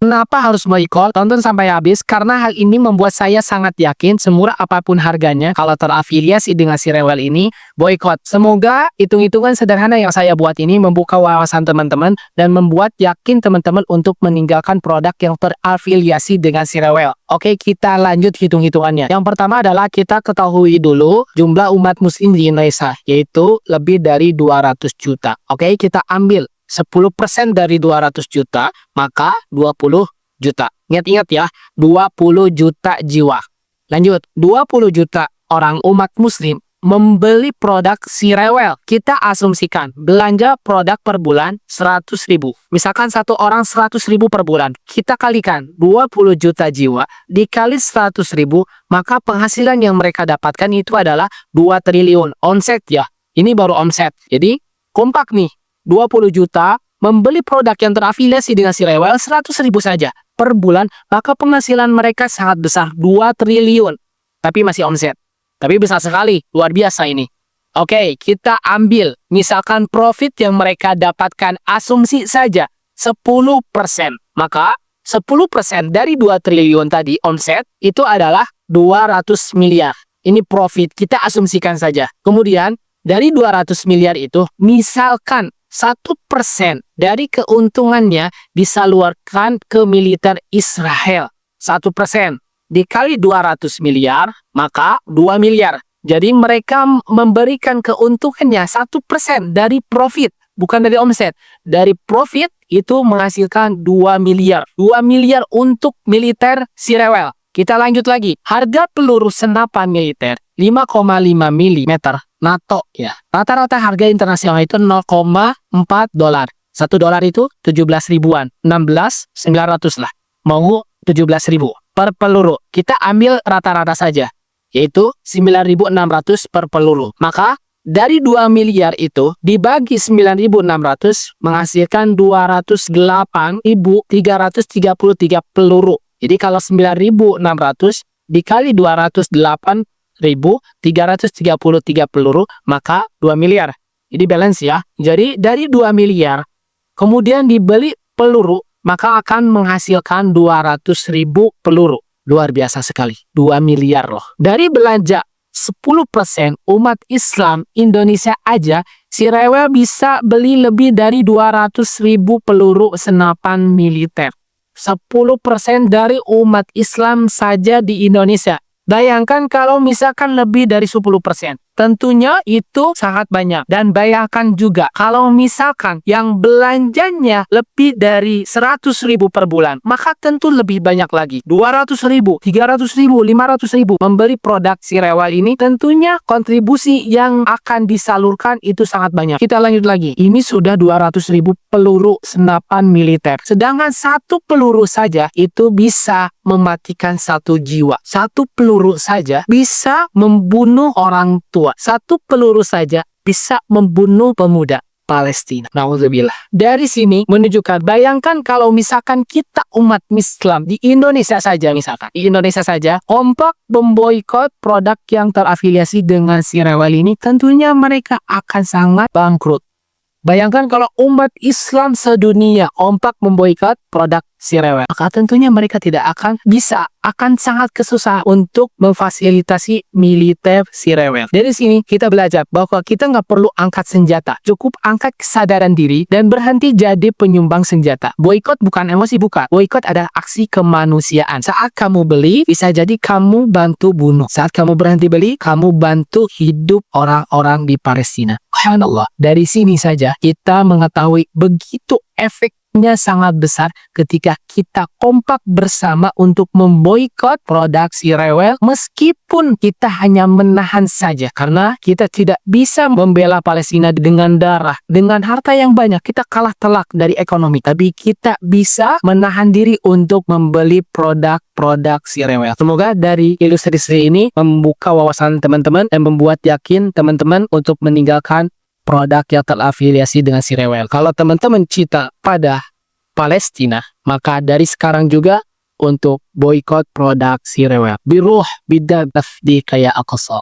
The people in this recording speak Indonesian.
Kenapa harus boykot? Tonton sampai habis karena hal ini membuat saya sangat yakin semurah apapun harganya kalau terafiliasi dengan si rewel ini, boykot. Semoga hitung-hitungan sederhana yang saya buat ini membuka wawasan teman-teman dan membuat yakin teman-teman untuk meninggalkan produk yang terafiliasi dengan si rewel. Oke, kita lanjut hitung-hitungannya. Yang pertama adalah kita ketahui dulu jumlah umat muslim di Indonesia, yaitu lebih dari 200 juta. Oke, kita ambil 10% dari 200 juta, maka 20 juta. Ingat-ingat ya, 20 juta jiwa. Lanjut, 20 juta orang umat muslim membeli produk si rewel. Kita asumsikan belanja produk per bulan 100 ribu. Misalkan satu orang 100 ribu per bulan. Kita kalikan 20 juta jiwa dikali 100 ribu, maka penghasilan yang mereka dapatkan itu adalah 2 triliun. Omset ya, ini baru omset. Jadi kompak nih. 20 juta membeli produk yang terafiliasi dengan si rewel 100 ribu saja per bulan, maka penghasilan mereka sangat besar, 2 triliun. Tapi masih omset. Tapi besar sekali, luar biasa ini. Oke, kita ambil misalkan profit yang mereka dapatkan, asumsi saja 10%. Maka 10% dari 2 triliun tadi omset itu adalah 200 miliar. Ini profit, kita asumsikan saja. Kemudian dari 200 miliar itu, misalkan 1% dari keuntungannya disalurkan ke militer Israel. 1% dikali 200 miliar, maka 2 miliar. Jadi mereka memberikan keuntungannya 1% dari profit, bukan dari omset. Dari profit itu menghasilkan 2 miliar. 2 miliar untuk militer si rewel. Kita lanjut lagi. Harga peluru senapan militer 5,5 mm NATO ya. Rata-rata harga internasional itu 0,4 dolar. 1 dolar itu 17 ribuan. 16.900 lah. Mau 17 ribu per peluru. Kita ambil rata-rata saja. Yaitu 9.600 per peluru. Maka dari 2 miliar itu dibagi 9.600 menghasilkan 208.333 peluru. Jadi kalau 9.600 dikali 208.333 peluru, maka 2 miliar. Jadi balance ya. Jadi dari 2 miliar, kemudian dibeli peluru, maka akan menghasilkan 200.000 peluru. Luar biasa sekali. 2 miliar loh. Dari belanja 10% umat Islam Indonesia aja, si rewel bisa beli lebih dari 200.000 peluru senapan militer. 10% dari umat Islam saja di Indonesia. Bayangkan kalau misalkan lebih dari 10%. Tentunya itu sangat banyak. Dan bayangkan juga kalau misalkan yang belanjanya lebih dari 100 ribu per bulan, maka tentu lebih banyak lagi. 200 ribu, 300 ribu, 500 ribu membeli produk si rewel ini, tentunya kontribusi yang akan disalurkan itu sangat banyak. Kita lanjut lagi. Ini sudah 200 ribu peluru senapan militer. Sedangkan satu peluru saja itu bisa mematikan 1 jiwa. Satu peluru saja bisa membunuh orang tua. Satu peluru saja bisa membunuh pemuda Palestina. Nauzubillah. Dari sini menunjukkan, bayangkan kalau misalkan kita umat Islam di Indonesia saja, misalkan di Indonesia saja kompak memboikot produk yang terafiliasi dengan si rewel ini, tentunya mereka akan sangat bangkrut. Bayangkan kalau umat Islam sedunia kompak memboikot produk si rewel, maka tentunya mereka tidak akan bisa, akan sangat kesusahan untuk memfasilitasi militer si rewel. Dari sini kita belajar bahwa kita nggak perlu angkat senjata, cukup angkat kesadaran diri dan berhenti jadi penyumbang senjata. Boikot bukan emosi, bukan. Boikot adalah aksi kemanusiaan. Saat kamu beli, bisa jadi kamu bantu bunuh. Saat kamu berhenti beli, kamu bantu hidup orang-orang di Palestina. Subhanallah. Dari sini saja kita mengetahui begitu efeknya sangat besar ketika kita kompak bersama untuk memboikot produk si rewel, meskipun kita hanya menahan saja karena kita tidak bisa membela Palestina dengan darah, dengan harta yang banyak. Kita kalah telak dari ekonomi, tapi kita bisa menahan diri untuk membeli produk si rewel. Semoga dari ilustrasi ini membuka wawasan teman-teman dan membuat yakin teman-teman untuk meninggalkan produk yang terafiliasi dengan si rewel. Kalau teman-teman cinta pada Palestina, maka dari sekarang juga untuk boikot produk si rewel. Biruh bidah tafdi kayak Aqsa.